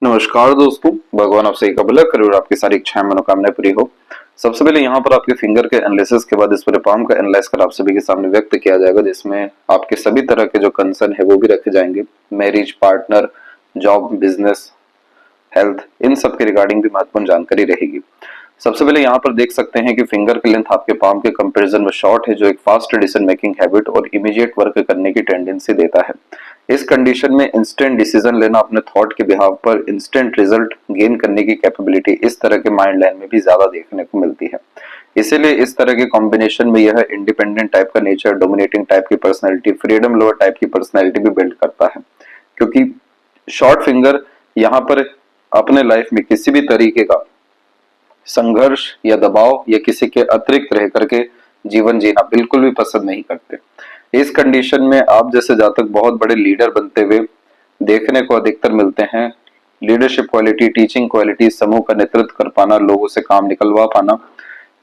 नमस्कार दोस्तों, भगवान आपसे एक भला करे और आपकी सारी इच्छाएं मनोकामनाएं पूरी हो। सबसे पहले यहाँ पर आपके फिंगर के एनालिसिस के बाद इस पूरे पाम का एनालाइज कर आप सभी के सामने व्यक्त किया जाएगा, जिसमें आपके सभी तरह के जो कंसर्न है वो भी रखे जाएंगे। Marriage, partner, job, business, health, इन सब के रिगार्डिंग भी महत्वपूर्ण जानकारी रहेगी। सबसे पहले यहाँ पर देख सकते हैं कि फिंगर की लेंथ आपके पाम के कंपैरिजन में शॉर्ट है, जो एक फास्ट डिसीजन मेकिंग हैबिट और इमीडिएट वर्क करने की टेंडेंसी देता है। इस कंडीशन में इंस्टेंट डिसीजन लेना, अपने थॉट के बिहाव पर इंस्टेंट रिजल्ट गेन करने की कैपेबिलिटी इस तरह के माइंड लाइन में भी ज्यादा देखने को मिलती है। इसीलिए इस तरह के कॉम्बिनेशन में यह इंडिपेंडेंट टाइप का नेचर, डोमिनेटिंग टाइप की पर्सनैलिटी, फ्रीडम लवर टाइप की पर्सनैलिटी भी बिल्ड करता है। क्योंकि शॉर्ट फिंगर यहाँ पर अपने लाइफ में किसी भी तरीके का संघर्ष या दबाव या किसी के अतिरिक्त रह करके जीवन जीना बिल्कुल भी पसंद नहीं करते। इस कंडीशन में आप जैसे जातक बहुत बड़े लीडर बनते हुए देखने को अधिकतर मिलते हैं। लीडरशिप क्वालिटी, टीचिंग क्वालिटी, समूह का नेतृत्व कर पाना, लोगों से काम निकलवा पाना,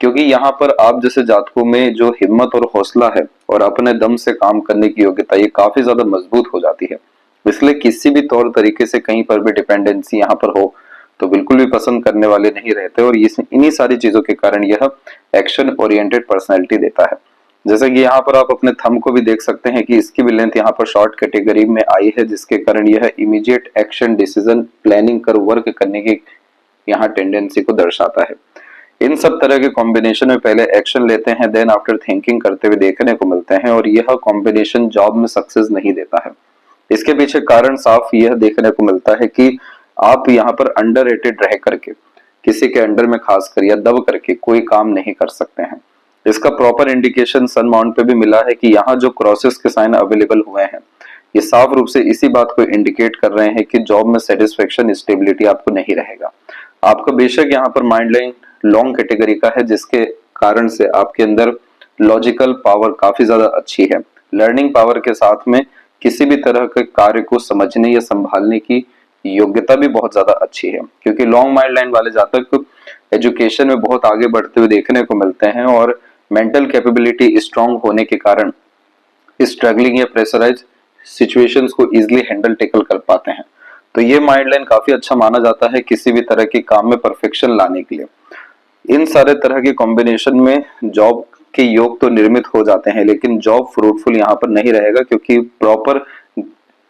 क्योंकि यहाँ पर आप जैसे जातकों में जो हिम्मत और हौसला है और अपने दम से काम करने की योग्यता ये काफी ज्यादा मजबूत हो जाती है। इसलिए किसी भी तौर तरीके से कहीं पर भी डिपेंडेंसी यहाँ पर हो तो बिल्कुल भी पसंद करने वाले नहीं रहते, और इन्हीं सारी चीजों के कारण यह एक्शन ओरिएंटेड पर्सनैलिटी देता है। जैसे कि यहाँ पर आप अपने थंब को भी देख सकते हैं कि इसकी भी लेंथ यहाँ पर शॉर्ट कैटेगरी में आई है, जिसके कारण यह इमीडिएट एक्शन, डिसीजन, प्लानिंग कर वर्क करने की यहाँ टेंडेंसी को दर्शाता है। इन सब तरह के कॉम्बिनेशन में पहले एक्शन लेते हैं, देन आफ्टर थिंकिंग करते हुए देखने को मिलते हैं, और यह कॉम्बिनेशन जॉब में सक्सेस नहीं देता है। इसके पीछे कारण साफ यह देखने को मिलता है कि आप यहाँ पर अंडररेटेड रह करके किसी के अंडर में खासकर या दब करके कोई काम नहीं कर सकते हैं। इसका प्रॉपर इंडिकेशन सन माउंट पे भी मिला है कि यहाँ जो क्रॉसेस के साइन अवेलेबल हुए हैं ये साफ रूप से इसी बात को इंडिकेट कर रहे हैं कि जॉब में सेटिस्फेक्शन, स्टेबिलिटी आपको नहीं रहेगा। आपका बेशक यहाँ पर माइंड लाइन लॉन्ग कैटेगरी का है, जिसके कारण से आपके अंदर लॉजिकल पावर काफी ज्यादा अच्छी है। लर्निंग पावर के साथ में किसी भी तरह के कार्य को समझने या संभालने की योग्यता भी बहुत ज्यादा अच्छी है, क्योंकि लॉन्ग माइंड लाइन वाले जातक एजुकेशन में बहुत आगे बढ़ते हुए देखने को मिलते हैं, और मेंटल कैपेबिलिटी स्ट्रांग होने के कारण स्ट्रगलिंग या प्रेशराइज सिचुएशंस को इजीली हैंडल टेकल कर पाते हैं। तो ये माइंड लाइन काफी अच्छा माना जाता है किसी भी तरह के काम में परफेक्शन लाने के लिए। इन सारे तरह के कॉम्बिनेशन में जॉब के योग तो निर्मित हो जाते हैं, लेकिन जॉब फ्रूटफुल यहाँ पर नहीं रहेगा, क्योंकि प्रॉपर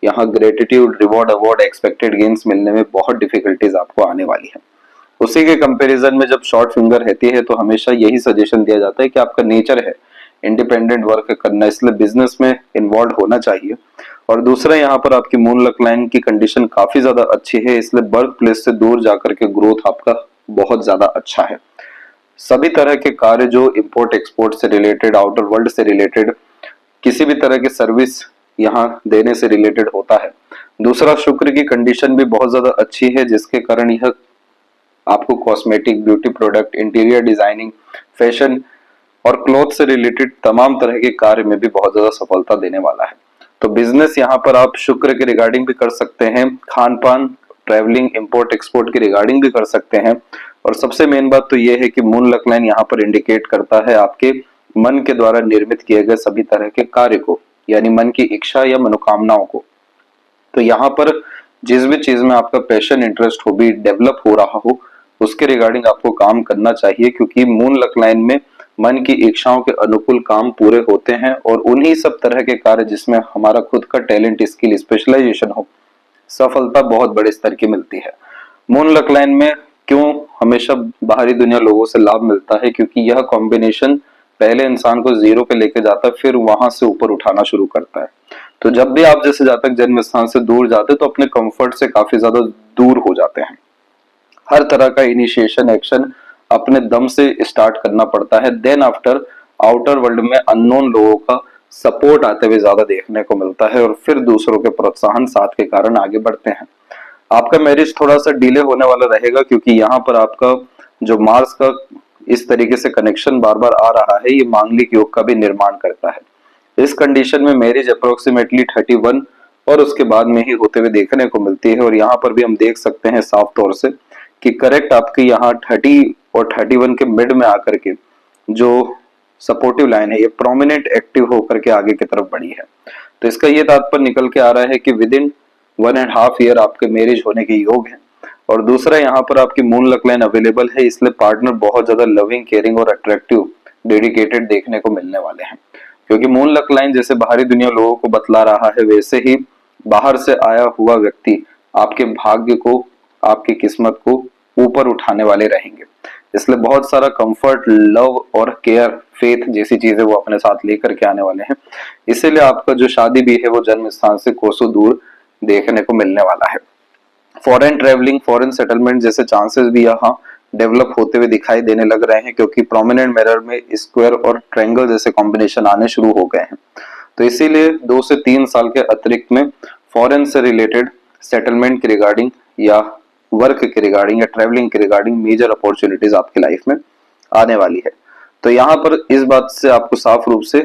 यहाँ gratitude, reward, award, expected gains मिलने में बहुत डिफिकल्टीज आपको आने वाली है। उसी के कंपैरिजन में जब शॉर्ट फिंगर रहती है तो हमेशा यही सजेशन दिया जाता है कि आपका नेचर है इंडिपेंडेंट वर्क करना, इसलिए बिजनेस में इन्वॉल्व होना चाहिए। और दूसरा, यहाँ पर आपकी मून लक लाइन की कंडीशन काफी ज्यादा अच्छी है, इसलिए वर्क प्लेस से दूर जाकर के ग्रोथ आपका बहुत ज्यादा अच्छा है। सभी तरह के कार्य जो इंपोर्ट एक्सपोर्ट से रिलेटेड, आउटर वर्ल्ड से रिलेटेड, किसी भी तरह की सर्विस यहाँ देने से रिलेटेड होता है। दूसरा, शुक्र की कंडीशन भी बहुत ज्यादा अच्छी है, जिसके कारण यह आपको cosmetic, beauty product, interior designing, fashion और क्लॉथ से रिलेटेड तमाम तरह के कार्य में भी बहुत ज्यादा सफलता देने वाला है। तो बिजनेस यहाँ पर आप शुक्र के रिगार्डिंग भी कर सकते हैं, खान पान, ट्रैवलिंग, इंपोर्ट एक्सपोर्ट की रिगार्डिंग भी कर सकते हैं। और सबसे मेन बात तो यह है कि मून लक लाइन यहाँ पर इंडिकेट करता है आपके मन के द्वारा निर्मित किए गए सभी तरह के कार्य को, यानी मन की इच्छा या मनोकामनाओं को। तो यहाँ पर जिस भी चीज में आपका पैशन, इंटरेस्ट, हॉबी डेवलप हो रहा हो उसके रिगार्डिंग आपको काम करना चाहिए, क्योंकि मून लक लाइन में मन की इच्छाओं के अनुकूल काम पूरे होते हैं, और उन्हीं सब तरह के कार्य जिसमें हमारा खुद का टैलेंट, स्किल, स्पेशलाइजेशन हो, सफलता बहुत बड़े स्तर की मिलती है। मून लक लाइन में क्यों हमेशा बाहरी दुनिया लोगों से लाभ मिलता है, क्योंकि यह कॉम्बिनेशन पहले इंसान को जीरो पे लेके जाता है, फिर वहां से ऊपर उठाना शुरू करता है। तो जब भी आप जैसे जातक जन्म स्थान से दूर जाते तो अपने कंफर्ट से काफी ज्यादा दूर हो जाते हैं। हर तरह का इनिशिएशन एक्शन अपने दम से स्टार्ट करना पड़ता है, देन आफ्टर आउटर वर्ल्ड में अननोन लोगों का सपोर्ट आते हुए ज्यादा देखने को मिलता है, और फिर दूसरों के प्रोत्साहन साथ के कारण आगे बढ़ते हैं। आपका मैरिज थोड़ा सा डिले होने वाला रहेगा, क्योंकि यहाँ पर आपका जो मार्स का इस तरीके से कनेक्शन बार बार आ रहा है, ये मांगलिक योग का भी निर्माण करता है। इस कंडीशन में मैरिज अप्रोक्सीमेटली 31 और उसके बाद में ही होते हुए देखने को मिलती है। और यहाँ पर भी हम देख सकते हैं साफ तौर से कि करेक्ट आपकी यहाँ 30 और 31 के मिड में आकर के जो सपोर्टिव लाइन है ये प्रोमिनेंट एक्टिव होकर के आगे की तरफ बढ़ी है। तो इसका ये तात्पर्य निकल के आ रहा है कि विद इन 1.5 ईयर आपके मैरिज होने के योग है। और दूसरा यहाँ पर आपकी मून लक लाइन अवेलेबल है, इसलिए पार्टनर बहुत ज्यादा लविंग, केयरिंग और अट्रैक्टिव, डेडिकेटेड देखने को मिलने वाले हैं। क्योंकि मून लक लाइन जैसे बाहरी दुनिया लोगों को बतला रहा है, वैसे ही बाहर से आया हुआ व्यक्ति आपके भाग्य को, आपकी किस्मत को ऊपर उठाने वाले रहेंगे। इसलिए बहुत सारा कंफर्ट, लव और केयर, फेथ जैसी चीजें वो अपने साथ लेकर के आने वाले हैं। इसीलिए आपका जो शादी भी है वो जन्म स्थान से कोसों दूर देखने को मिलने वाला है। फॉरेन ट्रेवलिंग, फॉरेन सेटलमेंट जैसे चांसेस भी यहाँ डेवलप होते हुए दिखाई देने लग रहे हैं, क्योंकि प्रोमिनेंट मिरर में स्क्वायर और ट्रायंगल जैसे कॉम्बिनेशन आने शुरू हो गए हैं। तो इसीलिए 2 से 3 साल के अतिरिक्त में फॉरेन से रिलेटेड सेटलमेंट के रिगार्डिंग या वर्क के रिगार्डिंग या ट्रेवलिंग के रिगार्डिंग मेजर अपॉर्चुनिटीज आपकी लाइफ में आने वाली है। तो यहाँ पर इस बात से आपको साफ रूप से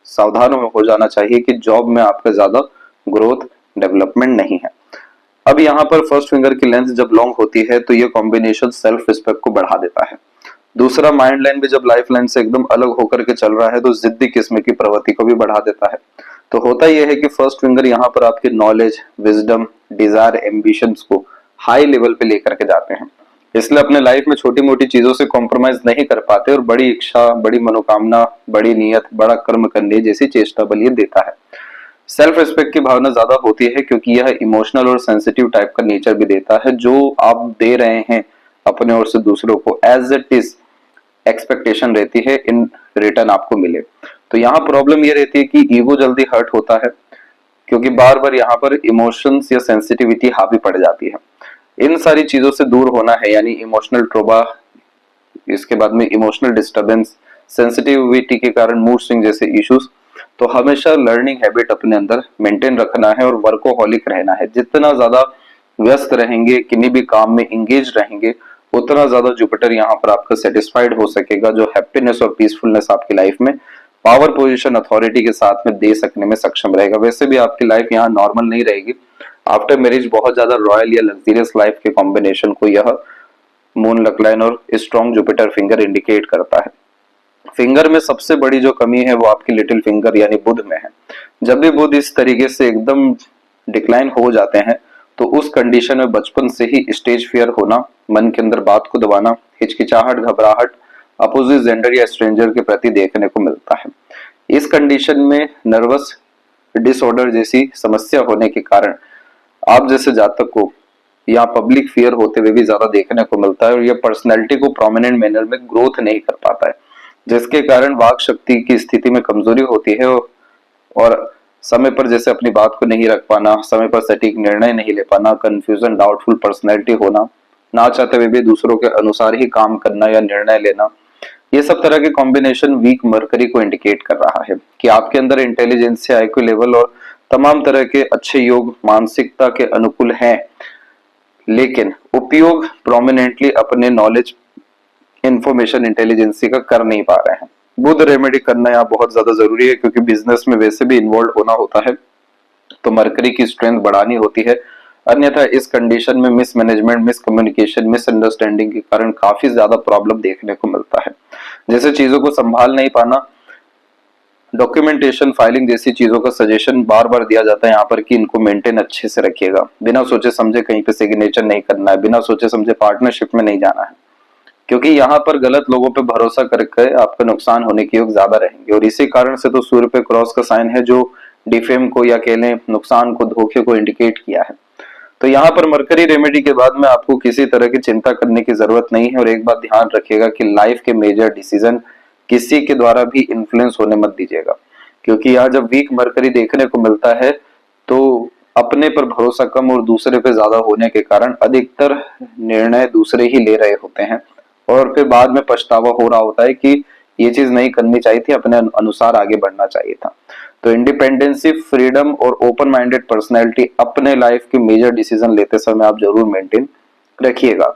सावधान हो जाना चाहिए कि जॉब में आपका ज्यादा ग्रोथ, डेवलपमेंट नहीं है। अब यहाँ पर फर्स्ट फिंगर की लेंथ जब लॉन्ग होती है तो ये कॉम्बिनेशन सेल्फ रिस्पेक्ट को बढ़ा देता है। दूसरा, माइंड लाइन भी जब लाइफ लाइन से एकदम अलग होकर के चल रहा है तो जिद्दी किस्म की प्रवृत्ति को भी बढ़ा देता है। तो होता यह है कि फर्स्ट फिंगर यहाँ पर आपके नॉलेज, विजडम, डिजायर, एम्बिशंस को हाई लेवल पे लेकर के जाते हैं। इसलिए अपने लाइफ में छोटी मोटी चीजों से कॉम्प्रोमाइज नहीं कर पाते और बड़ी इच्छा, बड़ी मनोकामना, बड़ी नियत, बड़ा कर्म करने जैसी चेष्टा बल ये देता है। सेल्फ रिस्पेक्ट की भावना ज्यादा होती है क्योंकि यह इमोशनल और सेंसिटिव टाइप का नेचर भी देता है। जो आप दे रहे हैं अपने ओर से दूसरों को, एज इट इज एक्सपेक्टेशन रहती है इन रिटर्न आपको मिले। तो यहाँ प्रॉब्लम ये रहती है कि ईगो जल्दी हर्ट होता है, क्योंकि बार बार यहाँ पर इमोशंस या सेंसिटिविटी हावी पड़ जाती है। इन सारी चीजों से दूर होना है, यानी इमोशनल ट्रोमा, इसके बाद में इमोशनल डिस्टर्बेंस, सेंसिटिविटी के कारण मूड स्विंग जैसे इश्यूज। तो हमेशा लर्निंग हैबिट अपने अंदर मेंटेन रखना है और वर्कोहॉलिक रहना है। जितना ज्यादा व्यस्त रहेंगे, किन्हीं भी काम में इंगेज रहेंगे, उतना ज्यादा जुपिटर यहाँ पर आपका सेटिस्फाइड हो सकेगा, जो हैप्पीनेस और पीसफुलनेस आपकी लाइफ में पावर पोजीशन, अथॉरिटी के साथ में दे सकने में सक्षम रहेगा। वैसे भी आपकी लाइफ यहाँ नॉर्मल नहीं रहेगी। आफ्टर मैरिज बहुत ज्यादा रॉयल या लग्जरियस लाइफ के कॉम्बिनेशन को यह मून लक लाइन और स्ट्रॉन्ग जुपिटर फिंगर इंडिकेट करता है। फिंगर में सबसे बड़ी जो कमी है वो आपकी लिटिल फिंगर यानी बुध में है। जब भी बुध इस तरीके से एकदम डिक्लाइन हो जाते हैं तो उस कंडीशन में बचपन से ही स्टेज फियर होना, मन के अंदर बात को दबाना, हिचकिचाहट, घबराहट अपोजिट जेंडर या स्ट्रेंजर के प्रति देखने को मिलता है। इस कंडीशन में नर्वस डिसऑर्डर जैसी समस्या होने के कारण आप जैसे जातक को यहाँ पब्लिक फियर होते हुए भी ज्यादा देखने को मिलता है और यह पर्सनैलिटी को प्रोमिनेंट मैनर में ग्रोथ नहीं कर पाता है, जिसके कारण वाक शक्ति की स्थिति में कमजोरी होती है और समय पर जैसे अपनी बात को नहीं रख पाना, समय पर सटीक निर्णय नहीं ले पाना, कंफ्यूजन, डाउटफुल पर्सनैलिटी होना, ना चाहते हुए भी दूसरों के अनुसार ही काम करना या निर्णय लेना, ये सब तरह के कॉम्बिनेशन वीक मरकरी को इंडिकेट कर रहा है कि आपके अंदर इंटेलिजेंस, आईक्यू लेवल और तमाम तरह के अच्छे योग मानसिकता के अनुकूल हैं, लेकिन उपयोग प्रोमिनेंटली अपने नॉलेज, इंफॉर्मेशन, इंटेलिजेंसी का कर नहीं पा रहे हैं। बुध रेमेडी करना यहाँ बहुत ज्यादा जरूरी है, क्योंकि बिजनेस में वैसे भी इन्वॉल्व होना होता है तो मरकरी की स्ट्रेंथ बढ़ानी होती है। अन्यथा इस कंडीशन में miss management, miss communication, misunderstanding के कारण काफी ज्यादा प्रॉब्लम देखने को मिलता है। जैसे चीजों को संभाल नहीं पाना, डॉक्यूमेंटेशन, फाइलिंग जैसी चीजों का सजेशन बार बार दिया जाता है यहाँ पर कि इनको मेंटेन अच्छे से रखिएगा, बिना सोचे समझे कहीं पे सिग्नेचर नहीं करना है, बिना सोचे समझे पार्टनरशिप में नहीं जाना है, क्योंकि यहाँ पर गलत लोगों पे भरोसा करके आपका नुकसान होने के योग ज्यादा रहेंगे। और इसी कारण से तो सूर्य पे क्रॉस का साइन है जो डिफेम को या कह लें नुकसान को, धोखे को इंडिकेट किया है। तो यहाँ पर मरकरी रेमेडी के बाद में आपको किसी तरह की चिंता करने की जरूरत नहीं है। और एक बात ध्यान रखिएगा कि लाइफ के मेजर डिसीजन किसी के द्वारा भी इन्फ्लुएंस होने मत दीजिएगा, क्योंकि यहाँ जब वीक मरकरी देखने को मिलता है तो अपने पर भरोसा कम और दूसरे पे ज्यादा होने के कारण अधिकतर निर्णय दूसरे ही ले रहे होते हैं और फिर बाद में पछतावा हो रहा होता है कि ये चीज नहीं करनी चाहिए थी, अपने अनुसार आगे बढ़ना चाहिए था। तो इंडिपेंडेंसी, फ्रीडम और ओपन माइंडेड पर्सनैलिटी अपने लाइफ के मेजर डिसीजन लेते समय आप जरूर मेंटेन रखिएगा।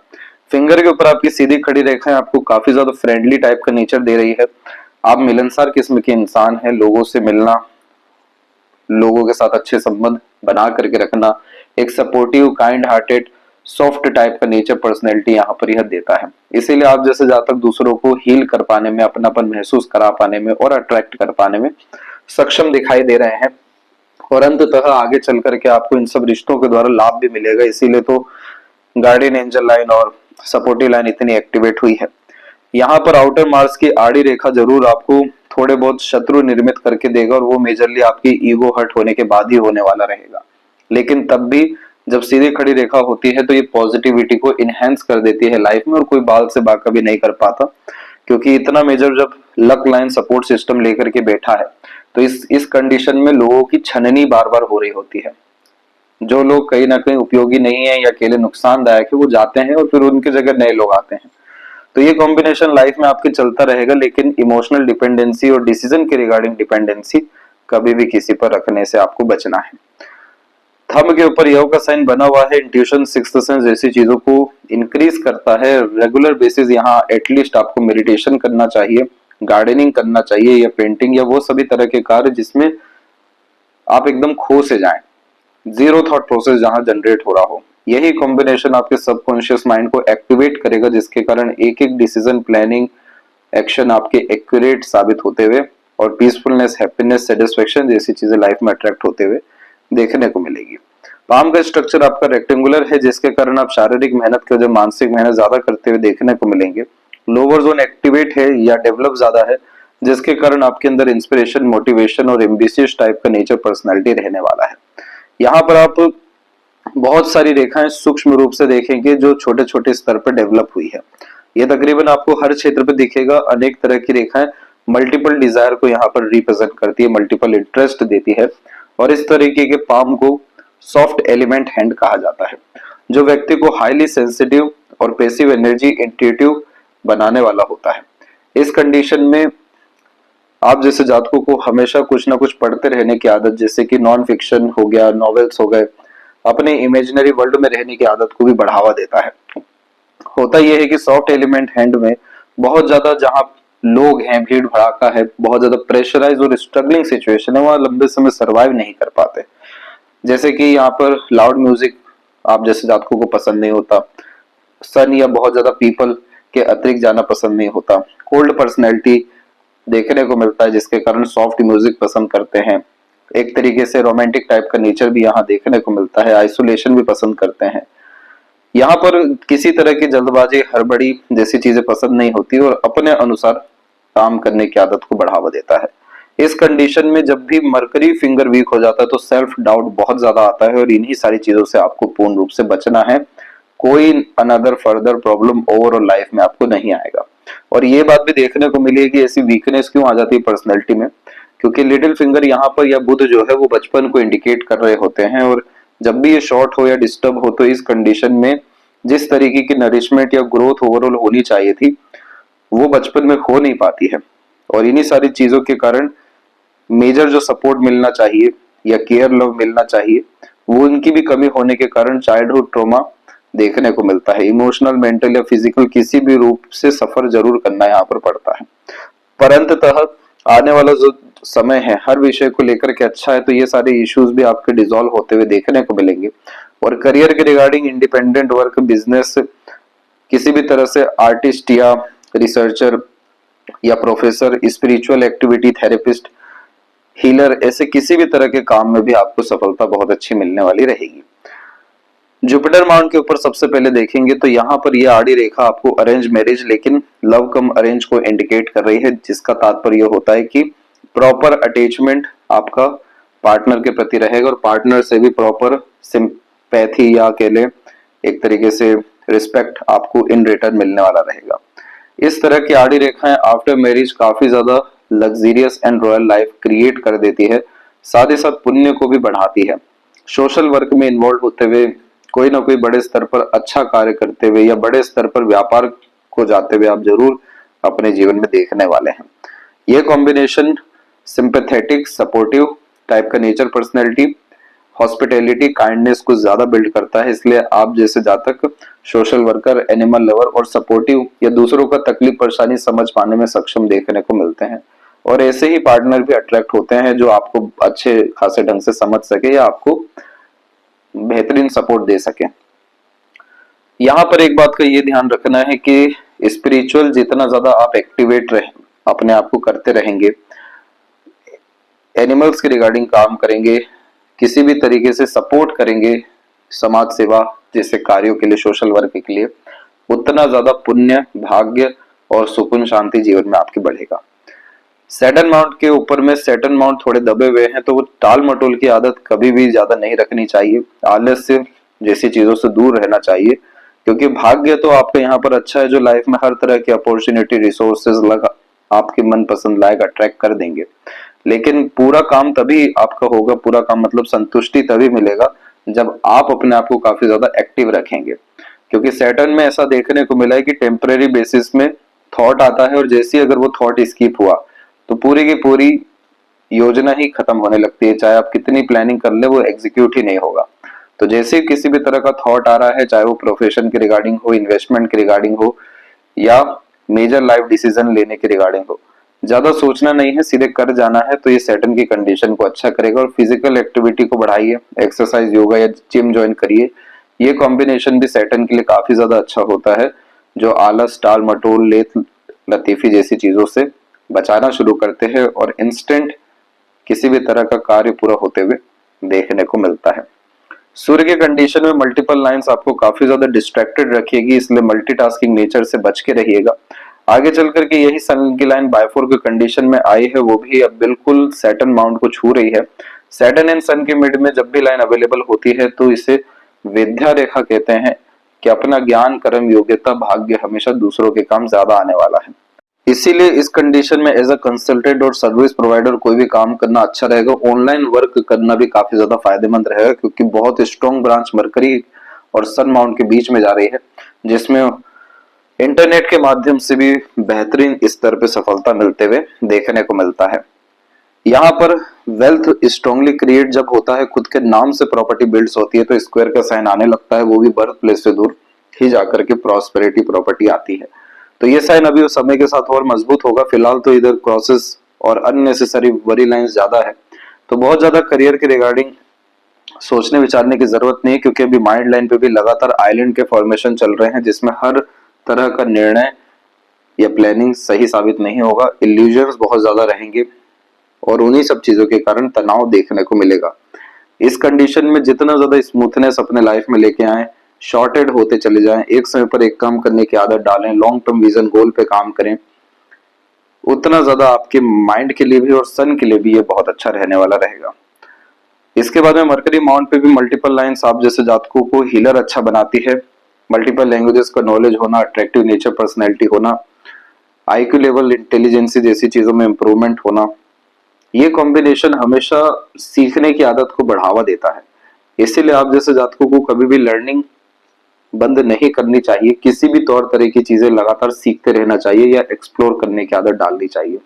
फिंगर के ऊपर आपकी सीधी खड़ी रेखाएं आपको काफी ज्यादा फ्रेंडली टाइप का नेचर दे रही है। आप मिलनसार किस्म के इंसान हैं, लोगों से मिलना, लोगों के साथ अच्छे संबंध बना करके रखना, एक supportive, kind hearted, soft type का नेचर, पर्सनैलिटी यहाँ पर यह देता है। इसीलिए आप जैसे जातक दूसरों को हील कर पाने में, अपनापन महसूस करा पाने में और अट्रैक्ट कर पाने में सक्षम दिखाई दे रहे हैं और अंततः आगे चल करके आपको इन सब रिश्तों के द्वारा लाभ भी मिलेगा। इसीलिए तो गार्डियन एंजल लाइन और सपोर्टिव लाइन इतनी एक्टिवेट हुई है। यहाँ पर आउटर मार्स की आड़ी रेखा जरूर आपको थोड़े बहुत शत्रु निर्मित करके देगा, और वो मेजरली आपकी ईगो हर्ट होने के बाद ही होने वाला रहेगा। लेकिन तब भी जब सीधी खड़ी रेखा होती है तो ये पॉजिटिविटी को इनहेंस कर देती है लाइफ में, और कोई बाल से बाका भी नहीं कर पाता, क्योंकि इतना मेजर जब लक लाइन सपोर्ट सिस्टम लेकर के बैठा है तो इस कंडीशन में लोगों की छननी बार बार हो रही होती है। जो लोग कहीं ना कहीं उपयोगी नहीं है या अकेले नुकसानदायक है वो जाते हैं और फिर उनकी जगह नए लोग आते हैं। तो ये कॉम्बिनेशन लाइफ में आपके चलता रहेगा, लेकिन इमोशनल डिपेंडेंसी और डिसीजन के रिगार्डिंग डिपेंडेंसी कभी भी किसी पर रखने से आपको बचना है। थंब के ऊपर योग का साइन बना हुआ है। इंट्यूशन, सिक्स्थ सेंस जैसी चीजों को इंक्रीज करता है। रेगुलर बेसिस यहाँ एटलीस्ट आपको मेडिटेशन करना चाहिए, गार्डनिंग करना चाहिए, या पेंटिंग, या वो सभी तरह के कार्य जिसमें आप एकदम खो से जाएं, जीरो थॉट प्रोसेस जहां जनरेट हो रहा हो। यही कॉम्बिनेशन आपके सबकॉन्शियस माइंड को एक्टिवेट करेगा, जिसके कारण एक एक डिसीजन, प्लानिंग, एक्शन आपके एक्यूरेट साबित होते हुए और पीसफुलनेस, हैप्पीनेस, सेटिस्फेक्शन जैसी चीजें लाइफ में अट्रैक्ट होते हुए देखने को मिलेगी। पाम का स्ट्रक्चर आपका रेक्टेंगुलर है, जिसके कारण आप शारीरिक मेहनत के वजह मानसिक मेहनत ज्यादा करते हुए देखने को मिलेंगे। लोअर जोन एक्टिवेट है या डेवलप ज्यादा है, जिसके कारण आपके अंदर इंस्पिरेशन, मोटिवेशन और एम्बिशियस टाइप का नेचर, पर्सनैलिटी रहने वाला है। यहाँ पर आप बहुत सारी रेखाएं सूक्ष्म रूप से देखेंगे जो छोटे छोटे स्तर पर डेवलप हुई है। ये तकरीबन आपको हर क्षेत्र पे दिखेगा। अनेक तरह की रेखाएं मल्टीपल डिजायर को यहाँ पर रिप्रेजेंट करती है, मल्टीपल इंटरेस्ट देती है, और इस तरीके के पाम को सॉफ्ट एलिमेंट हैंड कहा जाता है, जो व्यक्ति को हाईली सेंसिटिव और पैसिव एनर्जी इंट्यूटिव बनाने वाला होता है। इस कंडीशन में आप जैसे जातकों को हमेशा कुछ ना कुछ पढ़ते रहने की आदत, जैसे कि नॉन फिक्शन हो गया, नॉवेल्स हो गए, अपने इमेजिनरी वर्ल्ड में रहने की आदत को भी बढ़ावा देता है। होता यह है कि सॉफ्ट एलिमेंट हैंड में बहुत ज्यादा जहां लोग हैं, भीड़ भड़ाका है, बहुत ज्यादा प्रेशराइज और स्ट्रगलिंग सिचुएशन है, वहां लंबे समय सर्वाइव नहीं कर पाते। जैसे कि यहाँ पर लाउड म्यूजिक आप जैसे जातकों को पसंद नहीं होता, सन या बहुत ज्यादा पीपल के अतिरिक्त जाना पसंद नहीं होता, कोल्ड पर्सनैलिटी देखने को मिलता है, जिसके कारण सॉफ्ट म्यूजिक पसंद करते हैं। एक तरीके से रोमांटिक टाइप का नेचर भी यहाँ देखने को मिलता है। आइसोलेशन भी पसंद करते हैं। यहाँ पर किसी तरह की जल्दबाजी, हड़बड़ी जैसी चीजें पसंद नहीं होती और अपने अनुसार काम करने की आदत को बढ़ावा देता है। इस कंडीशन में जब भी मरकरी फिंगर वीक हो जाता है तो सेल्फ डाउट बहुत ज्यादा आता है, और इन्हीं सारी चीजों से आपको पूर्ण रूप से बचना है। कोई another further problem overall life में आपको नहीं आएगा। और ये बात भी देखने को मिली है कि ऐसी वीकनेस क्यों आ जाती है पर्सनैलिटी में, क्योंकि लिटिल फिंगर यहाँ पर या बुध जो है वो बचपन को इंडिकेट कर रहे होते हैं, और जब भी ये शॉर्ट हो या डिस्टर्ब हो तो इस कंडीशन में जिस तरीके की नरिशमेंट या ग्रोथ ओवरऑल होनी चाहिए थी वो बचपन में हो नहीं पाती है। और इन्हीं सारी चीजों के कारण मेजर जो सपोर्ट मिलना चाहिए या केयर लव मिलना चाहिए वो उनकी भी कमी होने के कारण चाइल्डहुड ट्रॉमा देखने को मिलता है। इमोशनल, मेंटल या फिजिकल किसी भी रूप से सफर जरूर करना यहाँ पर पड़ता है। परंतः आने वाला जो समय है हर विषय को लेकर के अच्छा है, तो ये सारे इश्यूज भी आपके डिसॉल्व होते हुए देखने को मिलेंगे। और करियर के रिगार्डिंग इंडिपेंडेंट वर्क, बिजनेस, किसी भी तरह से आर्टिस्ट या रिसर्चर या professor, spiritual activity, therapist, healer, ऐसे किसी भी तरह के काम में भी आपको सफलता बहुत अच्छी मिलने वाली रहेगी। जुपिटर माउंट के ऊपर सबसे पहले देखेंगे तो यहाँ पर यह आड़ी रेखा आपको अरेंज मैरिज लेकिन लव कम अरेंज को इंडिकेट कर रही है, जिसका तात्पर्य होता है कि प्रॉपर अटैचमेंट आपका पार्टनर के प्रति रहेगा और पार्टनर से भी प्रॉपर सिंपैथी या अकेले एक तरीके से रिस्पेक्ट आपको इन रिटर्न मिलने वाला रहेगा। इस तरह की आड़ी रेखाएं आफ्टर मैरिज काफी ज्यादा luxurious and royal life create कर देती है, साथ ही साथ पुण्य को भी बढ़ाती है। सोशल वर्क में इन्वॉल्व होते हुए, कोई ना कोई बड़े स्तर पर अच्छा कार्य करते हुए या बड़े स्तर पर व्यापार को जाते हुए आप जरूर अपने जीवन में देखने वाले हैं। यह कॉम्बिनेशन सिंपैथेटिक, सपोर्टिव टाइप का नेचर, पर्सनैलिटी, हॉस्पिटैलिटी, काइंडनेस को ज्यादा बिल्ड करता है। इसलिए आप जैसे जातक सोशल वर्कर, एनिमल लवर और सपोर्टिव या दूसरों का तकलीफ परेशानी समझ पाने में सक्षम देखने को मिलते हैं। और ऐसे ही पार्टनर भी अट्रैक्ट होते हैं जो आपको अच्छे खासे ढंग से समझ सके या आपको बेहतरीन सपोर्ट दे सके। यहाँ पर एक बात का ये ध्यान रखना है कि स्पिरिचुअल जितना ज्यादा आप एक्टिवेट रहे अपने आप को करते रहेंगे, एनिमल्स के रिगार्डिंग काम करेंगे, किसी भी तरीके से सपोर्ट करेंगे, समाज सेवा, जैसे कार्यों के लिए, सोशल वर्क के लिए, उतना ज्यादा पुण्य, भाग्य और सुकून शांति जीवन में आपके बढ़ेगा। सैटर्न माउंट के ऊपर में सैटर्न माउंट थोड़े दबे हुए हैं, तो वो टाल मटोल की आदत कभी भी ज्यादा नहीं रखनी चाहिए। आलस्य जैसी चीजों से दूर रहना चाहिए, क्योंकि भाग्य तो आपका यहाँ पर अच्छा है, जो लाइफ में हर तरह की अपॉर्चुनिटी, रिसोर्सेज लगा आपके मनपसंद लायक अट्रैक्ट कर देंगे। लेकिन पूरा काम तभी आपका होगा, पूरा काम मतलब संतुष्टि तभी मिलेगा जब आप अपने आप को काफी ज्यादा एक्टिव रखेंगे। क्योंकि सैटर्न में ऐसा देखने को मिला है कि टेम्परेरी बेसिस में थॉट आता है, और जैसे ही अगर वो थॉट स्किप हुआ तो पूरी की पूरी योजना ही खत्म होने लगती है। चाहे आप कितनी प्लानिंग कर ले, वो एग्जीक्यूट ही नहीं होगा। तो जैसे ही किसी भी तरह का थॉट आ रहा है, चाहे वो प्रोफेशन के रिगार्डिंग हो, इन्वेस्टमेंट के रिगार्डिंग हो, या मेजर लाइफ डिसीजन लेने के रिगार्डिंग हो, ज्यादा सोचना नहीं है, सीधे कर जाना है। तो ये सैटर्न की कंडीशन को अच्छा करेगा। और फिजिकल एक्टिविटी को बढ़ाइए, एक्सरसाइज, योगा या जिम ज्वाइन करिए। ये कॉम्बिनेशन भी सैटर्न के लिए काफी ज्यादा अच्छा होता है, जो आलस, टाल मटोल, लेथ लतीफी जैसी चीजों से बचाना शुरू करते हैं और इंस्टेंट किसी भी तरह का कार्य पूरा होते हुए देखने को मिलता है। सूर्य के कंडीशन में मल्टीपल लाइंस आपको काफी ज्यादा डिस्ट्रैक्टेड रखेगी, इसलिए मल्टीटास्किंग नेचर से बच के रहिएगा। आगे चल करके यही सन की लाइन बायफोर के कंडीशन में आई है, वो भी अब बिल्कुल सैटर्न माउंट को छू रही है। सैटर्न एंड सन के मिड में जब भी लाइन अवेलेबल होती है तो इसे विद्या रेखा कहते हैं, कि अपना ज्ञान, कर्म, योग्यता, भाग्य हमेशा दूसरों के काम ज्यादा आने वाला है। इसीलिए इस कंडीशन में एज अ कंसल्टेंट और सर्विस प्रोवाइडर कोई भी काम करना अच्छा रहेगा। ऑनलाइन वर्क करना भी काफी ज्यादा फायदेमंद रहेगा, क्योंकि बहुत स्ट्रॉन्ग ब्रांच मरकरी और सन माउंट के बीच में जा रही है, जिसमें इंटरनेट के माध्यम से भी बेहतरीन स्तर पे सफलता मिलते हुए देखने को मिलता है। यहाँ पर वेल्थ स्ट्रांगली क्रिएट जब होता है, खुद के नाम से प्रॉपर्टी बिल्ड्स होती है, तो स्क्वायर का साइन आने लगता है, वो भी बर्थ प्लेस से दूर ही जाकर के प्रॉस्पेरिटी प्रॉपर्टी आती है। तो ये साइन अभी उस समय के साथ और मजबूत होगा। फिलहाल तो इधर क्रॉसेस और अननेसेसरी वरी लाइंस ज्यादा है, तो बहुत ज्यादा करियर के रिगार्डिंग सोचने विचारने की जरूरत नहीं है, क्योंकि अभी माइंड लाइन पे भी लगातार आइलैंड के फॉर्मेशन चल रहे हैं, जिसमें हर तरह का निर्णय या प्लानिंग सही साबित नहीं होगा। इल्यूजन्स बहुत ज्यादा रहेंगे और उन्हीं सब चीजों के कारण तनाव देखने को मिलेगा। इस कंडीशन में जितना ज्यादा स्मूथनेस अपने लाइफ में लेके आए, शॉर्टेड होते चले जाएं, एक समय पर एक काम करने की आदत डालें, लॉन्ग टर्म विजन गोल पे काम करें, उतना ज्यादा आपके माइंड के लिए भी और सन के लिए भी ये बहुत अच्छा रहने वाला रहेगा। इसके बाद में मरकरी माउंट पे भी मल्टीपल लाइंस आप जैसे जातकों को हीलर अच्छा बनाती है। मल्टीपल लैंग्वेजेस का नॉलेज होना, अट्रैक्टिव नेचर पर्सनैलिटी होना, आईक्यू लेवल, इंटेलिजेंसी जैसी चीजों में इंप्रूवमेंट होना, ये कॉम्बिनेशन हमेशा सीखने की आदत को बढ़ावा देता है। इसीलिए आप जैसे जातकों को कभी भी लर्निंग बंद नहीं करनी चाहिए, किसी भी तौर तरह की चीजें लगातार सीखते रहना चाहिए या एक्सप्लोर करने की आदत डालनी चाहिए।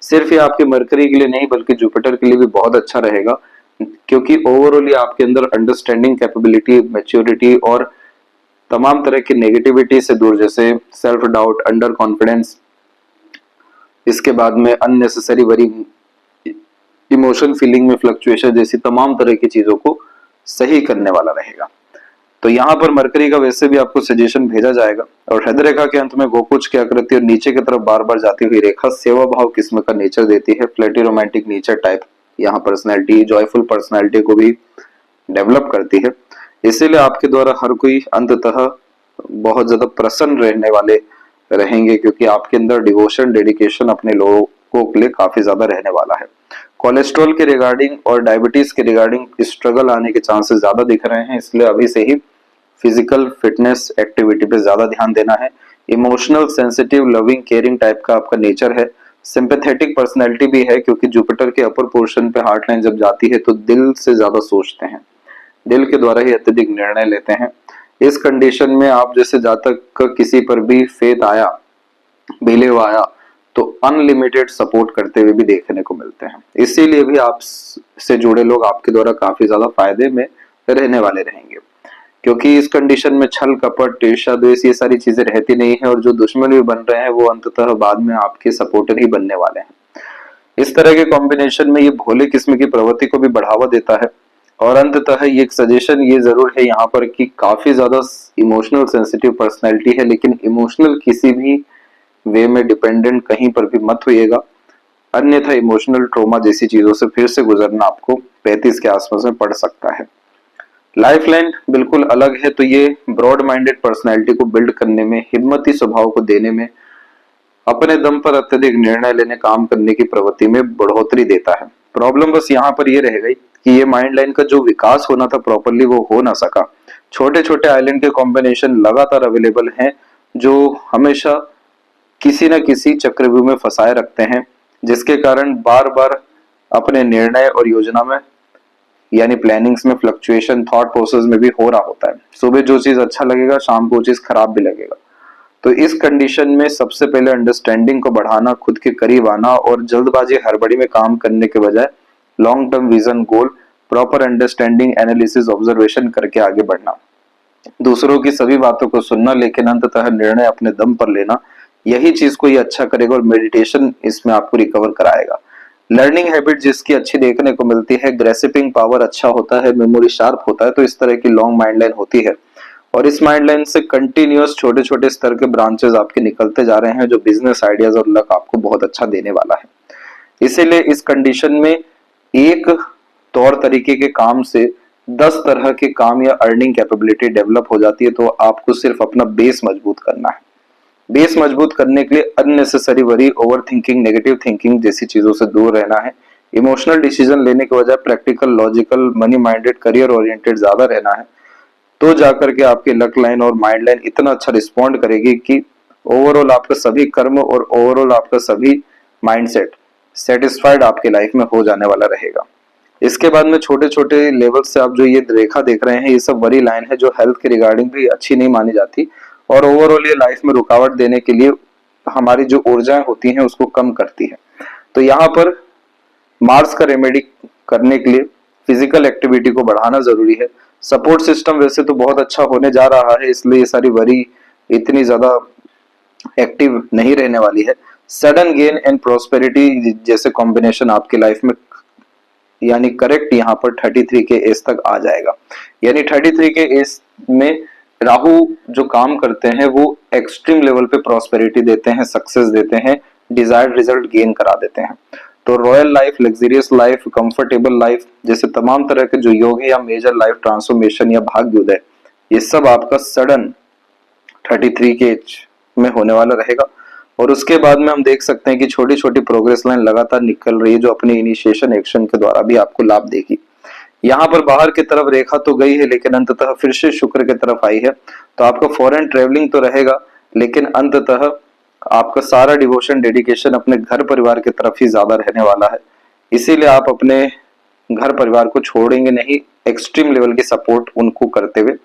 सिर्फ ये आपके मरकरी के लिए नहीं बल्कि जुपिटर के लिए भी बहुत अच्छा रहेगा, क्योंकि ओवरऑल ये आपके अंदर अंडरस्टैंडिंग कैपेबिलिटी, मैच्योरिटी और तमाम तरह की नेगेटिविटी से दूर, जैसे सेल्फ डाउट, अंडर कॉन्फिडेंस, इसके बाद में अननेसेसरी वरी, इमोशन फीलिंग में फ्लक्चुएशन जैसी तमाम तरह की चीजों को सही करने वाला रहेगा। तो यहाँ पर मरकरी का वैसे भी आपको सजेशन भेजा जाएगा। और हृदय रेखा के अंत में गोपुच की आकृति और नीचे की तरफ बार बार जाती हुई रेखा सेवा भाव किस्म का नेचर देती है। फ्लर्टी रोमांटिक नेचर टाइप यहाँ पर्सनैलिटी, जॉयफुल पर्सनैलिटी को भी डेवलप करती है। इसीलिए आपके द्वारा हर कोई अंततः बहुत ज्यादा प्रसन्न रहने वाले रहेंगे, क्योंकि आपके अंदर डिवोशन, डेडिकेशन अपने लोगों के लिए काफी ज्यादा रहने वाला है। कोलेस्ट्रॉल के रिगार्डिंग और डायबिटीज के रिगार्डिंग स्ट्रगल आने के चांसेस ज्यादा दिख रहे हैं, इसलिए अभी से ही फिजिकल फिटनेस एक्टिविटी पे ज्यादा ध्यान देना है। Emotional, sensitive, loving, caring type का आपका नेचर है। सिंपैथेटिक पर्सनैलिटी भी है, क्योंकि जुपिटर के अपर पोर्शन पे हार्ट लाइन जब जाती है तो दिल से ज्यादा सोचते हैं, दिल के द्वारा ही अत्यधिक निर्णय लेते हैं। इस कंडीशन में आप जैसे जातक का किसी पर भी फेथ आया, बिलीव आया, तो अनलिमिटेड सपोर्ट करते हुए भी देखने को मिलते हैं। इसीलिए भी आप से जुड़े लोग आपके द्वारा काफी ज्यादा फायदे में रहने वाले रहेंगे, क्योंकि इस कंडीशन में छल, कपट, ईर्ष्या, द्वेष ये सारी चीजें रहती नहीं है, और जो दुश्मन भी बन रहे हैं वो अंततः बाद में आपके सपोर्टर ही बनने वाले हैं। इस तरह के कॉम्बिनेशन में ये भोले किस्म की प्रवृत्ति को भी बढ़ावा देता है। और अंततः ये एक सजेशन ये जरूर है यहाँ पर कि काफी ज्यादा इमोशनल सेंसिटिव पर्सनैलिटी है, लेकिन इमोशनल किसी भी वे में डिपेंडेंट कहीं पर भी मत होइएगा, अन्यथा इमोशनल ट्रॉमा जैसी चीजों से फिर से गुजरना आपको 35 के आसपास में पड़ सकता है। लाइफ लाइन बिल्कुल अलग है, तो ये ब्रॉड माइंडेड पर्सनैलिटी को बिल्ड करने में, हिम्मती स्वभाव को देने में, अपने दम पर अत्यधिक निर्णय लेने, काम करने की प्रवृत्ति में बढ़ोतरी देता है। प्रॉब्लम बस यहाँ पर ये रह गई कि ये माइंड लाइन का जो विकास होना था प्रॉपरली वो हो ना सका। छोटे छोटे आइलैंड के कॉम्बिनेशन लगातार अवेलेबल हैं जो हमेशा किसी न किसी चक्रव्यूह में फंसाए रखते हैं, जिसके कारण बार बार अपने निर्णय और योजना में यानी प्लानिंग्स में फ्लक्चुएशन थॉट प्रोसेस में भी हो रहा होता है। सुबह जो चीज अच्छा लगेगा शाम को वो चीज खराब भी लगेगा। तो इस कंडीशन में सबसे पहले अंडरस्टैंडिंग को बढ़ाना, खुद के करीब आना और जल्दबाजी हड़बड़ी में काम करने के बजाय लॉन्ग टर्म विजन, गोल, प्रॉपर अंडरस्टैंडिंग, एनालिसिस, ऑब्जर्वेशन करके आगे बढ़ना, दूसरों की सभी बातों को सुनना लेकिन अंततः निर्णय अपने दम पर लेना, यही चीज को ये अच्छा करेगा और मेडिटेशन इसमें आपको रिकवर कराएगा। लर्निंग हैबिट जिसकी अच्छी देखने को मिलती है, ग्रेसिपिंग पावर अच्छा होता है, मेमोरी शार्प होता है, तो इस तरह की लॉन्ग माइंड लाइन होती है और इस माइंड लाइन से कंटिन्यूअस छोटे छोटे स्तर के ब्रांचेस आपके निकलते जा रहे हैं जो बिजनेस आइडियाज और लक आपको बहुत अच्छा देने वाला है। इसीलिए इस कंडीशन में एक तौर तरीके के काम से 10 तरह के काम या अर्निंग कैपेबिलिटी डेवलप हो जाती है। तो आपको सिर्फ अपना बेस मजबूत करना है। बेस मजबूत करने के लिए unnecessary worry, over thinking, negative thinking जैसी चीजों से दूर रहना है। इमोशनल डिसीजन लेने के बजाय practical, logical, money minded, career oriented ज्यादा रहना है। तो जाकर के आपके लक लाइन और माइंड लाइन इतना अच्छा रिस्पॉन्ड करेगी कि ओवरऑल आपका सभी कर्म और ओवरऑल आपका सभी माइंडसेट सेटिस्फाइड आपके लाइफ में हो जाने वाला रहेगा। इसके बाद में छोटे छोटे लेवल से आप जो ये रेखा देख रहे हैं, ये सब वरी लाइन है जो हेल्थ के रिगार्डिंग भी अच्छी नहीं मानी जाती और ओवरऑल ये लाइफ में रुकावट देने के लिए हमारी जो ऊर्जाएं होती हैं उसको कम करती है। तो यहाँ पर मार्स का रेमेडी करने के लिए फिजिकल एक्टिविटी को बढ़ाना जरूरी है। सपोर्ट सिस्टम वैसे तो बहुत अच्छा होने जा रहा है, इसलिए ये सारी वरी इतनी ज्यादा एक्टिव नहीं रहने वाली है। सडन गेन एंड प्रोस्पेरिटी जैसे कॉम्बिनेशन आपकी लाइफ में यानी करेक्ट यहाँ पर 33 के एज तक आ जाएगा। यानी 33 के एज में राहु जो काम करते हैं वो एक्सट्रीम लेवल पे प्रॉस्पेरिटी देते हैं, सक्सेस देते हैं, डिजायर्ड रिजल्ट गेन करा देते हैं। तो royal life, luxurious life, comfortable life जैसे तमाम तरह के जो योग है या मेजर लाइफ ट्रांसफॉर्मेशन या भाग्योदय, ये सब आपका सडन 33 के एज में होने वाला रहेगा। और उसके बाद में हम देख सकते हैं कि छोटी छोटी प्रोग्रेस लाइन लगातार निकल रही है जो अपने इनिशिएशन एक्शन के द्वारा भी आपको लाभ देगी। यहाँ पर बाहर की तरफ रेखा तो गई है लेकिन अंततः फिर से शुक्र की तरफ आई है। तो आपका फॉरेन ट्रेवलिंग तो रहेगा लेकिन अंततः आपका सारा डिवोशन, डेडिकेशन अपने घर परिवार की तरफ ही ज्यादा रहने वाला है। इसीलिए आप अपने घर परिवार को छोड़ेंगे नहीं, एक्सट्रीम लेवल की सपोर्ट उनको करते हुए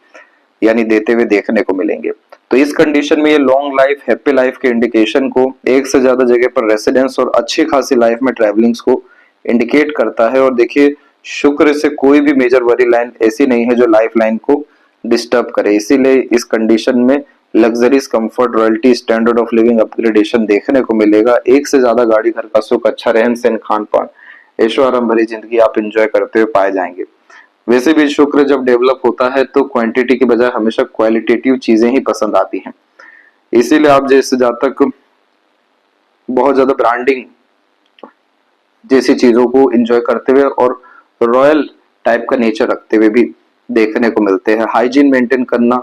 यानी देते हुए देखने को मिलेंगे। तो इस कंडीशन में ये लॉन्ग लाइफ, हैप्पी लाइफ के इंडिकेशन को एक से ज्यादा जगह पर रेसिडेंस और अच्छी खासी लाइफ में ट्रैवलिंग्स को इंडिकेट करता है। और देखिए शुक्र से कोई भी मेजर वरी लाइन ऐसी नहीं है जो लाइफ लाइन को डिस्टर्ब करे। इसीलिए इस कंडीशन में luxuries, comfort, royalty, standard of living upgradation देखने को मिलेगा। एक से ज्यादा गाड़ी, घर का सुख, अच्छा रहन सहन, खान पान, ऐशो आराम भरी जिंदगी आप इंजॉय करते हुए पाए जाएंगे। वैसे भी शुक्र जब डेवलप होता है तो क्वांटिटी के बजाय हमेशा क्वालिटेटिव चीजें ही पसंद आती हैं। इसीलिए आप जैसे जातक बहुत ज्यादा ब्रांडिंग जैसी चीजों को एंजॉय करते हुए और रॉयल टाइप का नेचर रखते हुए भी देखने को मिलते हैं। हाइजीन मेंटेन करना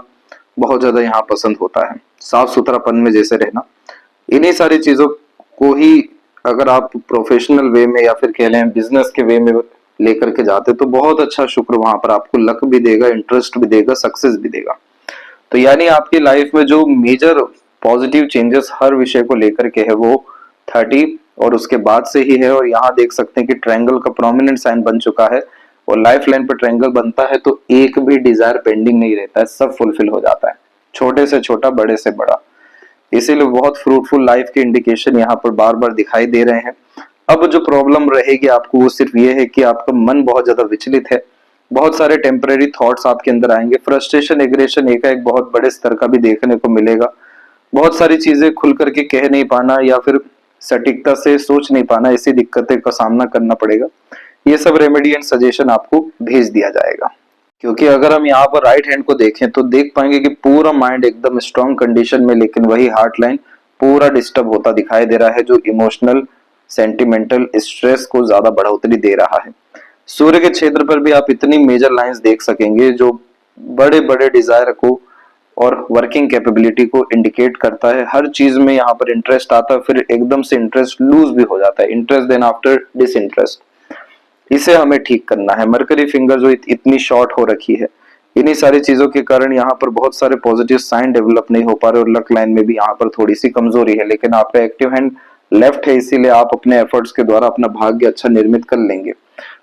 बहुत ज्यादा यहाँ पसंद होता है, साफ सुथरापन में जैसे रहना, इन्हीं सारी चीजों को ही अगर आप प्रोफेशनल वे में या फिर कह लें बिजनेस के वे में लेकर के जाते तो बहुत अच्छा शुक्र वहां पर आपको लक भी देगा, इंटरेस्ट भी देगा, सक्सेस भी देगा। तो यानी आपकी लाइफ में जो मेजर पॉजिटिव चेंजेस हर विषय को लेकर के है वो 30 और उसके बाद से ही है। और यहाँ देख सकते हैं कि ट्रायंगल का प्रोमिनेंट साइन बन चुका है और लाइफ लाइन पर ट्रायंगल बनता है तो एक भी डिजायर पेंडिंग नहीं रहता है, सब फुलफिल हो जाता है, छोटे से छोटा, बड़े से बड़ा। इसीलिए बहुत फ्रूटफुल लाइफ के इंडिकेशन यहाँ पर बार बार दिखाई दे रहे हैं। अब जो प्रॉब्लम रहेगी आपको वो सिर्फ ये है कि आपका मन बहुत ज्यादा विचलित है, बहुत सारे टेम्परेरी थॉट्स आपके अंदर आएंगे, फ्रस्ट्रेशन, एग्रेशन एकाएक बहुत बड़े स्तर का भी देखने को मिलेगा, बहुत सारी चीजें खुल करके कह नहीं पाना या फिर सटीकता से सोच नहीं पाना, ऐसी दिक्कतें का सामना करना पड़ेगा। ये सब रेमेडी एंड सजेशन आपको भेज दिया जाएगा। क्योंकि अगर हम यहाँ पर राइट हैंड को देखें तो देख पाएंगे कि पूरा माइंड एकदम स्ट्रॉन्ग कंडीशन में, लेकिन वही हार्ट लाइन पूरा डिस्टर्ब होता दिखाई दे रहा है जो इमोशनल, सेंटिमेंटल स्ट्रेस को ज्यादा बढ़ोतरी दे रहा है। सूर्य के क्षेत्र पर भी आप इतनी मेजर लाइंस देख सकेंगे जो बड़े बड़े डिजायर को और वर्किंग कैपेबिलिटी को इंडिकेट करता है। हर चीज में यहाँ पर इंटरेस्ट आता है, फिर एकदम से इंटरेस्ट लूज भी हो जाता है, इंटरेस्ट देन आफ्टर डिसइंटरेस्ट। इसे हमें ठीक करना है। मरकरी फिंगर जो इतनी शॉर्ट हो रखी है, इन्हीं सारी चीजों के कारण यहाँ पर बहुत सारे पॉजिटिव साइन डेवलप नहीं हो पा रहे और लक लाइन में भी यहाँ पर थोड़ी सी कमजोरी है। लेकिन आपका एक्टिव हैंड लेफ्ट है, इसीलिए आप अपने एफर्ट्स के द्वारा अपना भाग्य अच्छा निर्मित कर लेंगे।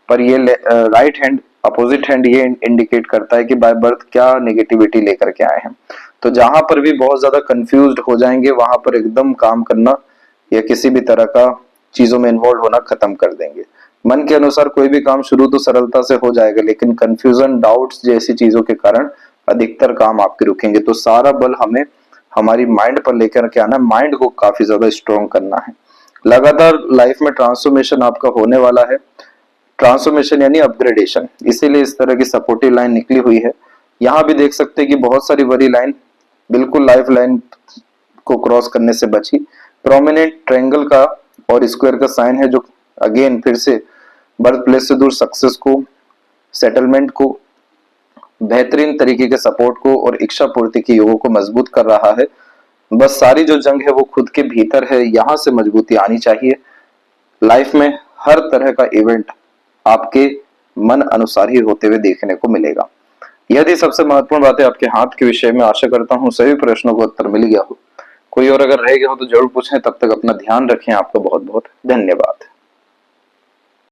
पर ये राइट हैंड, अपोजिट हैंड, ये इंडिकेट करता है कि बाय बर्थ क्या नेगेटिविटी लेकर के आए हैं। तो जहां पर भी बहुत ज्यादा कंफ्यूज्ड हो जाएंगे, वहां पर एकदम काम करना या किसी भी तरह का चीजों में इन्वॉल्व होना खत्म कर देंगे। मन के अनुसार कोई भी काम शुरू तो सरलता से हो जाएगा, लेकिन कंफ्यूजन, डाउट्स जैसी चीजों के कारण अधिकतर काम आपके रुकेंगे। तो सारा बल हमें हमारी माइंड पर लेकर के आना है, माइंड को काफी ज्यादा स्ट्रॉन्ग करना है। लगातार लाइफ में ट्रांसफॉर्मेशन आपका होने वाला है। ट्रांसफॉर्मेशन यानी अपग्रेडेशन, इसीलिए इस तरह की सपोर्टिव लाइन निकली हुई है। यहाँ भी देख सकते हैं कि बहुत सारी वरी लाइन बिल्कुल लाइफ लाइन को क्रॉस करने से बची। प्रोमिनेंट ट्रायंगल का और स्क्वायर का साइन है, जो अगेन फिर से बर्थ प्लेस से दूर सक्सेस को, सेटलमेंट को, बेहतरीन तरीके के सपोर्ट को और इच्छा पूर्ति के योगों को मजबूत कर रहा है। बस सारी जो जंग है वो खुद के भीतर है, यहाँ से मजबूती आनी चाहिए। लाइफ में हर तरह का इवेंट आपके मन अनुसार ही होते हुए देखने को मिलेगा। यह थी सबसे महत्वपूर्ण बातें आपके हाथ के विषय में। आशा करता हूँ सभी प्रश्नों को उत्तर मिल गया हो। कोई और अगर रह गया हो तो जरूर पूछें। तब तक अपना ध्यान रखें। आपका बहुत बहुत धन्यवाद।